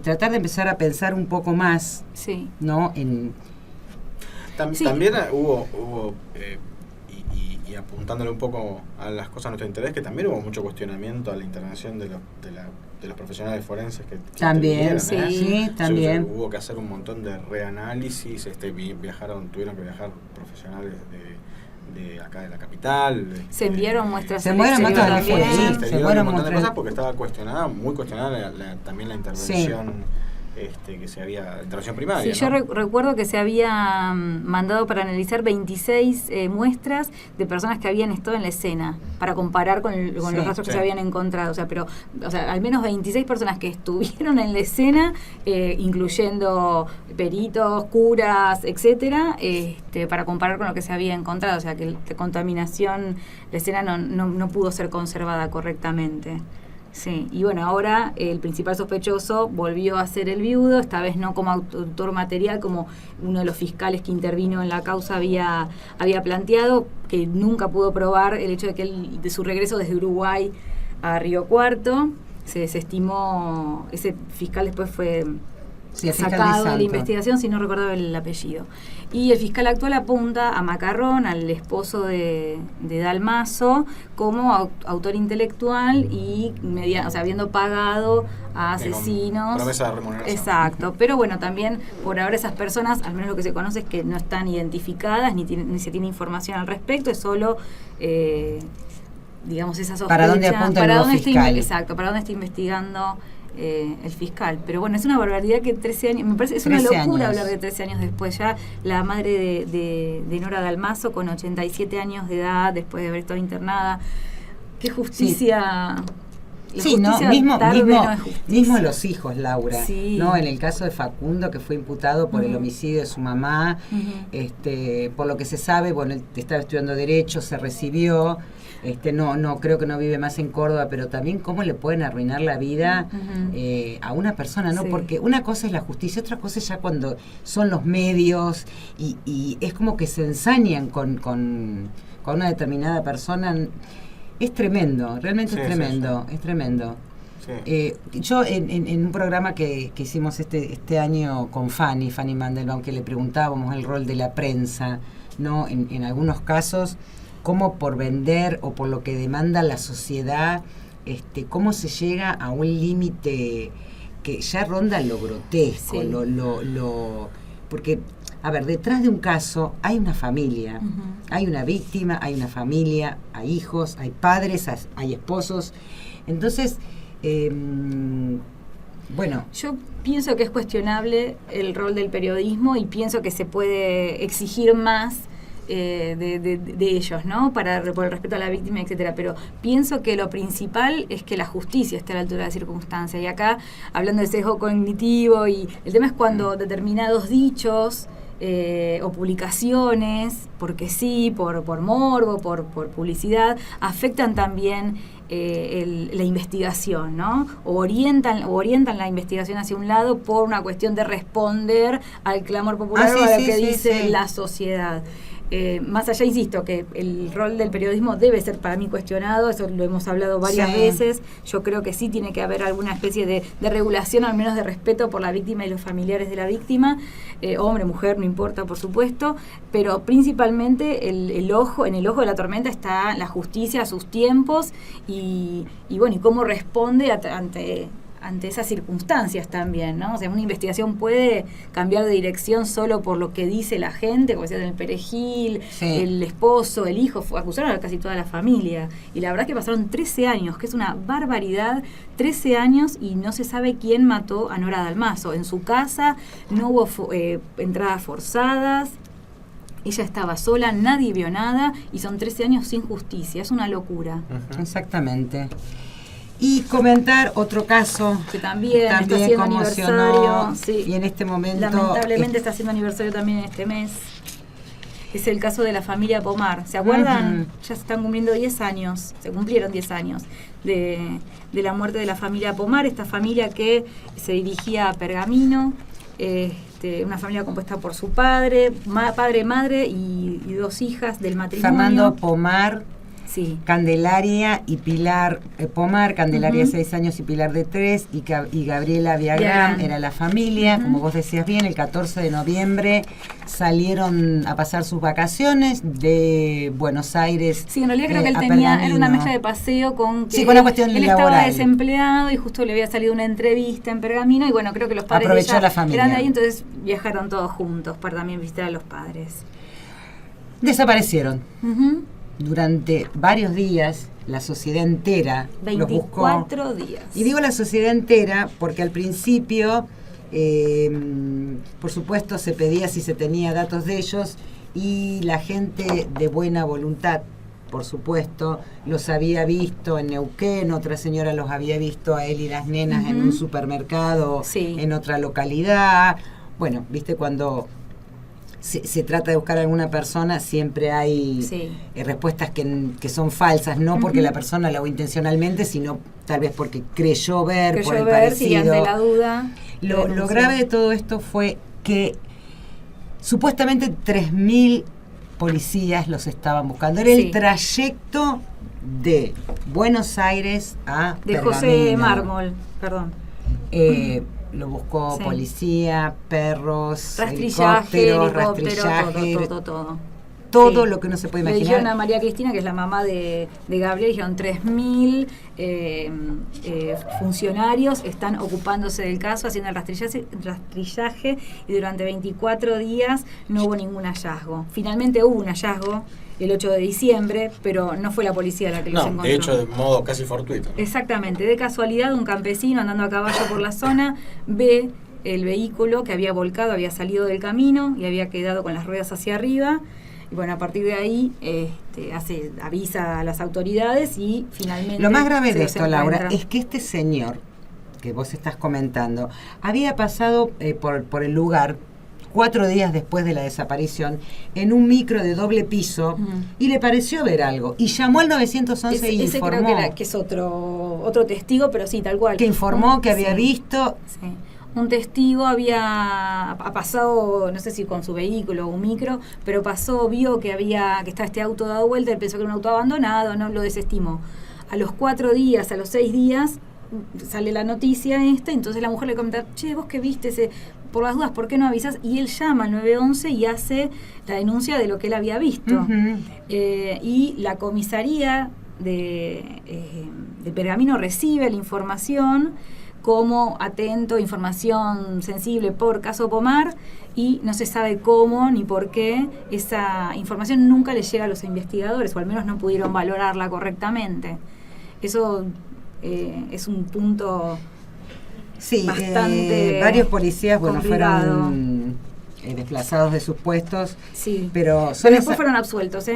tratar de empezar a pensar un poco más, ¿no? También hubo y apuntándole un poco a las cosas de nuestro interés, que también hubo mucho cuestionamiento a la intervención de los profesionales forenses que también, también. Hubo que hacer un montón de reanálisis, tuvieron que viajar profesionales de acá de la capital. Se enviaron muestras. Se muestran muestras de se enviaron un montón de cosas porque estaba muy cuestionada también la intervención. Que se había intervención primaria. Sí, ¿no? Yo recuerdo que se había mandado para analizar 26 muestras de personas que habían estado en la escena para comparar con los rastros que se habían encontrado. O sea, al menos 26 personas que estuvieron en la escena, incluyendo peritos, curas, etcétera, para comparar con lo que se había encontrado. O sea, que la contaminación, la escena no pudo ser conservada correctamente. Sí, y bueno, ahora el principal sospechoso volvió a ser el viudo, esta vez no como autor material, como uno de los fiscales que intervino en la causa había planteado, que nunca pudo probar el hecho de que de su regreso desde Uruguay a Río Cuarto. Se desestimó, ese fiscal después fue sacado de la investigación, si no recordaba el apellido. Y el fiscal actual apunta a Macarrón, al esposo de Dalmazo, como autor intelectual y habiendo pagado a asesinos. Promesa de remuneración. Exacto. Pero bueno, también por ahora esas personas, al menos lo que se conoce es que no están identificadas, ni se tiene información al respecto, es solo digamos esa sospecha. ¿Para dónde apunta el nuevo fiscal? Exacto, para dónde está investigando el fiscal. Pero bueno, es una barbaridad que 13 años, me parece, es una locura hablar de 13 años después. Ya la madre de Nora Dalmazo, con 87 años de edad, después de haber estado internada. Qué justicia. Sí, mismo los hijos, Laura, ¿no? En el caso de Facundo, que fue imputado por el homicidio de su mamá, por lo que se sabe, bueno, él estaba estudiando Derecho, se recibió, no creo que no vive más en Córdoba, pero también cómo le pueden arruinar la vida a una persona, ¿no? Porque una cosa es la justicia, otra cosa es ya cuando son los medios y es como que se ensañan con una determinada persona. Es tremendo, realmente es tremendo. Sí. Yo en un programa que hicimos este año con Fanny Mandelbaum, que le preguntábamos el rol de la prensa, ¿no? En algunos casos, cómo por vender o por lo que demanda la sociedad, cómo se llega a un límite que ya ronda lo grotesco, porque, a ver, detrás de un caso hay una familia, hay una víctima, hay una familia, hay hijos, hay padres, hay esposos. Entonces, bueno. Yo pienso que es cuestionable el rol del periodismo y pienso que se puede exigir más de ellos, ¿no? Por el respeto a la víctima, etcétera. Pero pienso que lo principal es que la justicia esté a la altura de la circunstancia. Y acá, hablando de sesgo cognitivo, y el tema es cuando determinados dichos o publicaciones, porque sí, por morbo, por publicidad, afectan también la investigación, ¿no? O orientan la investigación hacia un lado por una cuestión de responder al clamor popular o a lo que dice la sociedad. Más allá, insisto, que el rol del periodismo debe ser para mí cuestionado, eso lo hemos hablado varias veces. Yo creo que sí tiene que haber alguna especie de regulación, al menos de respeto por la víctima y los familiares de la víctima, hombre, mujer, no importa, por supuesto, pero principalmente en el ojo de la tormenta está la justicia a sus tiempos y bueno, y cómo responde ante ante esas circunstancias también, ¿no? O sea, una investigación puede cambiar de dirección solo por lo que dice la gente, como decía, el perejil, el esposo, el hijo, acusaron a casi toda la familia. Y la verdad es que pasaron 13 años, que es una barbaridad, 13 años y no se sabe quién mató a Nora Dalmazo. En su casa no hubo entradas forzadas, ella estaba sola, nadie vio nada y son 13 años sin justicia, es una locura. Exactamente. Y comentar otro caso que también está haciendo aniversario, sí, y en este momento lamentablemente está haciendo aniversario también en este mes. Es el caso de la familia Pomar. ¿Se acuerdan? Ya se están cumpliendo 10 años, se cumplieron 10 años de la muerte de la familia Pomar, esta familia que se dirigía a Pergamino, una familia compuesta por su padre, madre y 2 hijas del matrimonio. Fernando Pomar, sí, Candelaria y Pilar Pomar, Candelaria 6 años y Pilar de 3, y Gabriela Viagrán era la familia. Como vos decías bien, el 14 de noviembre salieron a pasar sus vacaciones de Buenos Aires. Sí, en realidad creo que él era una mezcla de paseo con que con la cuestión él laboral. Estaba desempleado y justo le había salido una entrevista en Pergamino y bueno, creo que los padres aprovechó la familia. Eran de ahí, entonces viajaron todos juntos para también visitar a los padres. Desaparecieron. Durante varios días, la sociedad entera los buscó. 24 días. Y digo la sociedad entera porque al principio, por supuesto, se pedía si se tenía datos de ellos y la gente de buena voluntad, por supuesto, los había visto en Neuquén, otra señora los había visto a él y las nenas en un supermercado, en otra localidad. Bueno, viste, cuando se trata de buscar a alguna persona, siempre hay respuestas que son falsas, no porque la persona lo hago intencionalmente, sino tal vez porque creyó ver por el parecido. Sí, ante la duda. Lo grave de todo esto fue que supuestamente 3.000 policías los estaban buscando. Era el trayecto de Buenos Aires a Pergamino. José Mármol, perdón. Lo buscó policía, perros, rastrillaje, rastrillaje, todo lo que uno se puede Le imaginar. dijeron a María Cristina, que es la mamá de Gabriel, dijeron 3.000 funcionarios están ocupándose del caso, haciendo el rastrillaje y durante 24 días no hubo ningún hallazgo. Finalmente hubo un hallazgo el 8 de diciembre, pero no fue la policía la que los encontró. De hecho, de modo casi fortuito. Exactamente, de casualidad un campesino andando a caballo por la zona ve el vehículo que había volcado, había salido del camino y había quedado con las ruedas hacia arriba. Y bueno, a partir de ahí avisa a las autoridades y finalmente... Lo más grave de esto, Laura, es que este señor que vos estás comentando había pasado por el lugar 4 días después de la desaparición en un micro de doble piso y le pareció ver algo y llamó al 911 y ese informó. Creo que es otro testigo, pero sí, tal cual. Que informó que había visto... Sí. Un testigo ha pasado, no sé si con su vehículo o un micro, pero vio que estaba este auto dado vuelta, él pensó que era un auto abandonado, no lo desestimó. A los 4 días, a los 6 días, sale la noticia entonces la mujer le comenta, che, vos que viste por las dudas, ¿por qué no avisás? Y él llama al 911 y hace la denuncia de lo que él había visto. Y la comisaría de Pergamino recibe la información como atento, información sensible por caso Pomar, y no se sabe cómo ni por qué esa información nunca le llega a los investigadores, o al menos no pudieron valorarla correctamente. Eso es un punto bastante varios policías complicado. Fueron desplazados de sus puestos, pero después fueron absueltos,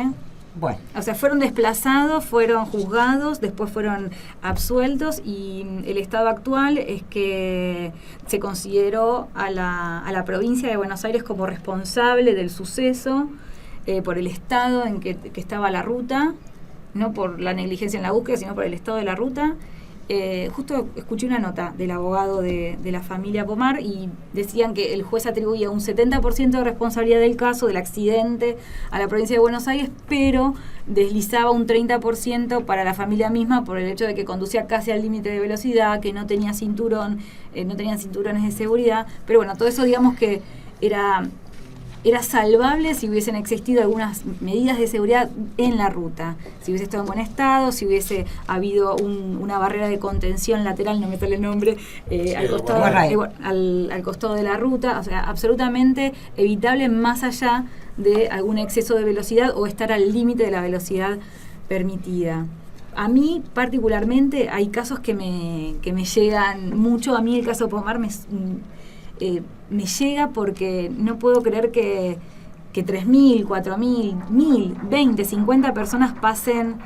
Bueno. O sea, fueron desplazados, fueron juzgados, después fueron absueltos y el estado actual es que se consideró a la provincia de Buenos Aires como responsable del suceso por el estado en que estaba la ruta, no por la negligencia en la búsqueda, sino por el estado de la ruta. Justo escuché una nota del abogado de la familia Pomar y decían que el juez atribuía un 70% de responsabilidad del caso, del accidente, a la provincia de Buenos Aires, pero deslizaba un 30% para la familia misma por el hecho de que conducía casi al límite de velocidad, que no tenía cinturón, no tenían cinturones de seguridad. Pero bueno, todo eso digamos que era era salvable si hubiesen existido algunas medidas de seguridad en la ruta, si hubiese estado en buen estado, si hubiese habido una barrera de contención lateral, no me sale el nombre, al costado de la ruta, o sea, absolutamente evitable más allá de algún exceso de velocidad o estar al límite de la velocidad permitida. A mí particularmente hay casos que me llegan mucho. A mí el caso de Pomar me llega porque no puedo creer que 3.000, 4.000, 1.000, 20, 50 personas pasen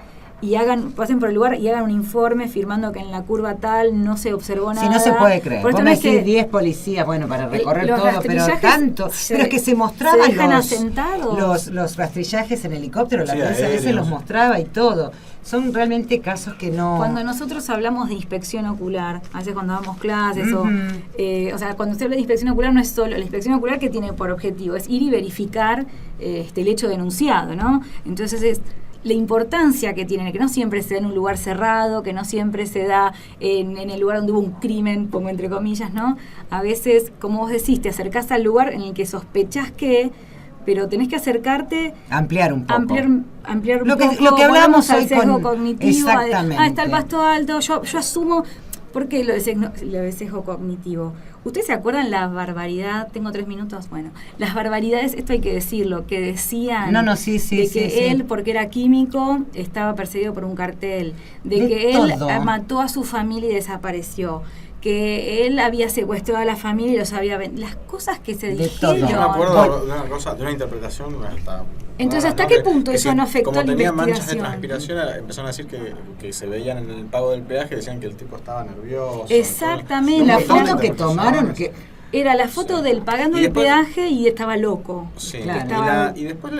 por el lugar y hagan un informe firmando que en la curva tal no se observó nada. Si no se puede creer. Vos me decís 10 policías, bueno, para recorrer todo, pero tanto. Pero es que se mostraban los rastrillajes en helicóptero, la prensa a veces los mostraba y todo. Son realmente casos que no... Cuando nosotros hablamos de inspección ocular, a veces cuando damos clases o sea, cuando se habla de inspección ocular no es solo la inspección ocular que tiene por objetivo, es ir y verificar el hecho denunciado, ¿no? Entonces es la importancia que tiene, que no siempre se da en un lugar cerrado, que no siempre se da en el lugar donde hubo un crimen, pongo entre comillas, ¿no? A veces, como vos decís, te acercás al lugar en el que sospechás pero tenés que acercarte, ampliar un poco, ampliar un lo poco, que hablábamos al hoy sesgo cognitivo, exactamente. Está el pasto alto, yo asumo. ¿Por qué lo de sesgo cognitivo? ¿Ustedes se acuerdan la barbaridad? Tengo 3 minutos. Bueno, las barbaridades, esto hay que decirlo, que decían de que él, porque era químico, estaba perseguido por un cartel, de que él mató a su familia y desapareció, que él había secuestrado a la familia y los había vendido. Las cosas que se dijeron. Yo me acuerdo de una cosa, de una interpretación hasta... Entonces, ¿hasta qué punto eso no afectó la investigación? Como tenía manchas de transpiración, empezaron a decir que se veían en el pago del peaje, decían que el tipo estaba nervioso. Exactamente. La foto que tomaron, que era la foto del pagando el peaje y estaba loco. Sí, claro. Y después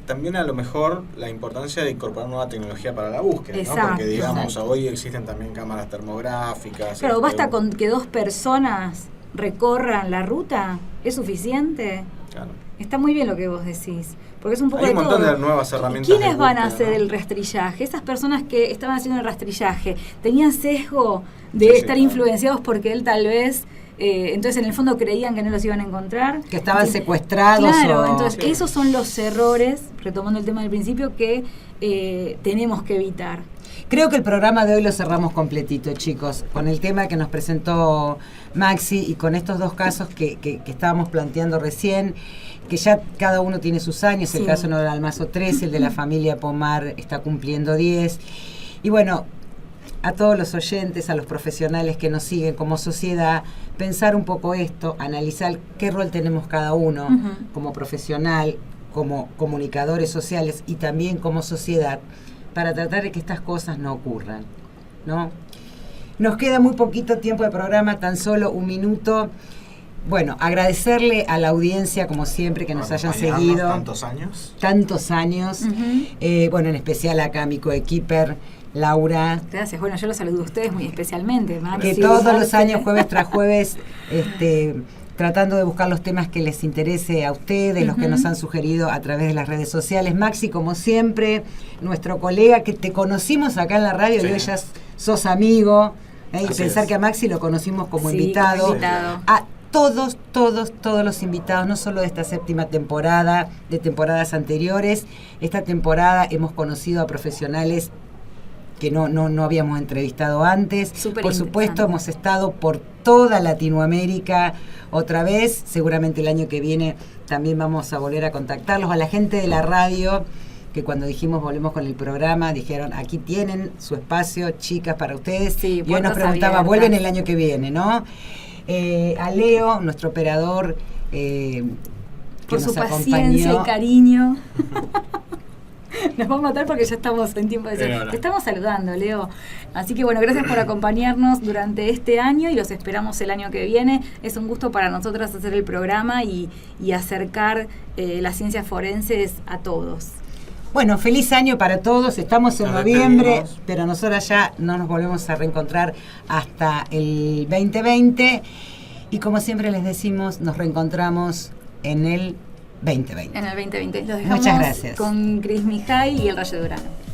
también a lo mejor la importancia de incorporar nueva tecnología para la búsqueda, exacto, ¿no? Porque digamos, hoy existen también cámaras termográficas. Claro, basta con que 2 personas recorran la ruta, ¿es suficiente? Claro. Está muy bien lo que vos decís, porque es un poco Hay un montón todo. de nuevas herramientas. ¿Quiénes van a hacer el rastrillaje? Esas personas que estaban haciendo el rastrillaje, ¿tenían sesgo de estar influenciados porque él tal vez... entonces en el fondo creían que no los iban a encontrar, que estaban secuestrados? Claro, entonces esos son los errores, retomando el tema del principio, que tenemos que evitar. Creo que el programa de hoy lo cerramos completito, chicos, con el tema que nos presentó Maxi y con estos 2 casos que estábamos planteando recién, que ya cada uno tiene sus años. El caso no del Almazo 13, el de la familia Pomar está cumpliendo 10. Y bueno, a todos los oyentes, a los profesionales que nos siguen como sociedad, pensar un poco esto, analizar qué rol tenemos cada uno como profesional, como comunicadores sociales y también como sociedad, para tratar de que estas cosas no ocurran, ¿no? Nos queda muy poquito tiempo de programa, tan solo 1 minuto. Bueno, agradecerle a la audiencia, como siempre, que nos hayan seguido. Tantos años. Bueno, en especial acá a mi coequiper, Laura. Gracias. Bueno, yo los saludo a ustedes muy especialmente, Maxi. Que todos los años, jueves tras jueves, tratando de buscar los temas que les interese a ustedes, los que nos han sugerido a través de las redes sociales. Maxi, como siempre, nuestro colega que te conocimos acá en la radio, y hoy ya sos amigo, y pensar que a Maxi lo conocimos como invitado. A todos los invitados, no solo de esta 7ª temporada, de temporadas anteriores. Esta temporada hemos conocido a profesionales que no habíamos entrevistado antes. Por supuesto, hemos estado por toda Latinoamérica otra vez. Seguramente el año que viene también vamos a volver a contactarlos. A la gente de la radio, que cuando dijimos volvemos con el programa, dijeron, aquí tienen su espacio, chicas, para ustedes. Y hoy nos preguntaba, vuelven el año que viene, ¿no? A Leo, nuestro operador, por su paciencia y cariño. Nos va a matar porque ya estamos en tiempo de ser. Te estamos saludando, Leo. Así que bueno, gracias por acompañarnos durante este año y los esperamos el año que viene. Es un gusto para nosotras hacer el programa y acercar las ciencias forenses a todos. Bueno, feliz año para todos. Estamos en noviembre, pero nosotras ya no nos volvemos a reencontrar hasta el 2020. Y como siempre les decimos, nos reencontramos en el 2020. En el 2020. Los dejamos Muchas gracias. Con Cris Mijay y el Rayo de Urano.